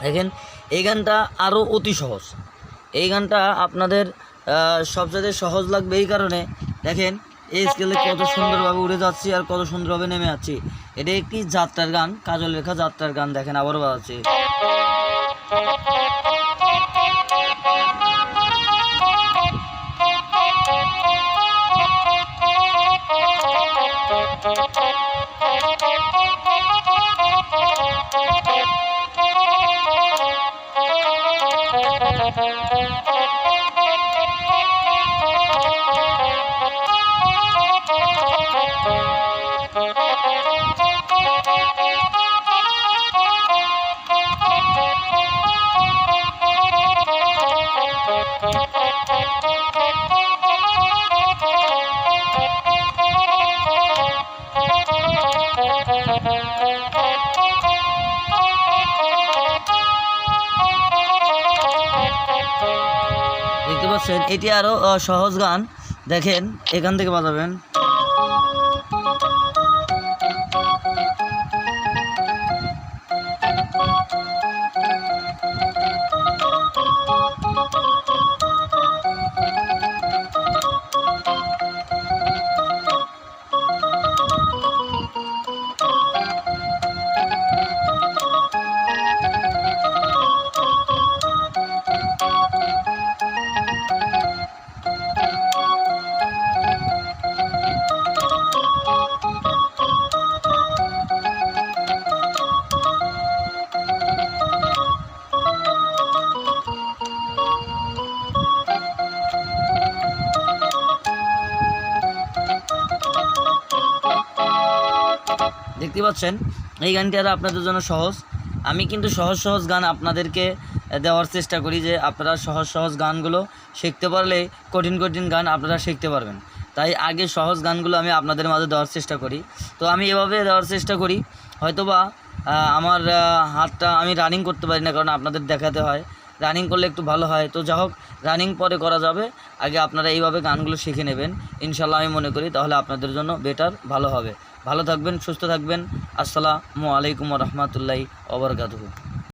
দেখেন এই গানটা আরও অতি সহজ। এই গানটা আপনাদের সবচেয়ে সহজ লাগবে এই কারণে, দেখেন এই স্কেলে কত সুন্দরভাবে উড়ে যাচ্ছি আর কত সুন্দরভাবে নেমে যাচ্ছি। এটা একটি যাত্রার গান, কাজল লেখা যাত্রার গান। দেখেন আবারও বাজাচ্ছি। দেখতে পাচ্ছেন এটি আরও সহজ গান। দেখেন এখান থেকে বাজাবেন। দেখতে পাচ্ছেন এই গানটি আর আপনাদের জন্য সহজ। আমি কিন্তু সহজ সহজ গান আপনাদেরকে দেওয়ার চেষ্টা করি, যে আপনারা সহজ সহজ গানগুলো শিখতে পারলে কঠিন কঠিন গান আপনারা শিখতে পারবেন। তাই আগে সহজ গানগুলো আমি আপনাদের মাঝে দেওয়ার চেষ্টা করি। তো আমি এভাবে দেওয়ার চেষ্টা করি। হয়তোবা আমার হাতটা আমি রানিং করতে পারি না, কারণ আপনাদের দেখাতে হয়। রানিং করলে একটু ভালো হয়। তো যা হোক, রানিং পরে করা যাবে, আগে আপনারা এইভাবে গানগুলো শিখে নেবেন। ইনশাল্লাহ আমি মনে করি তাহলে আপনাদের জন্য বেটার ভালো হবে। ভালো থাকবেন, সুস্থ থাকবেন। আসসালামু আলাইকুম ওয়া রাহমাতুল্লাহি ওয়া বারাকাতুহু।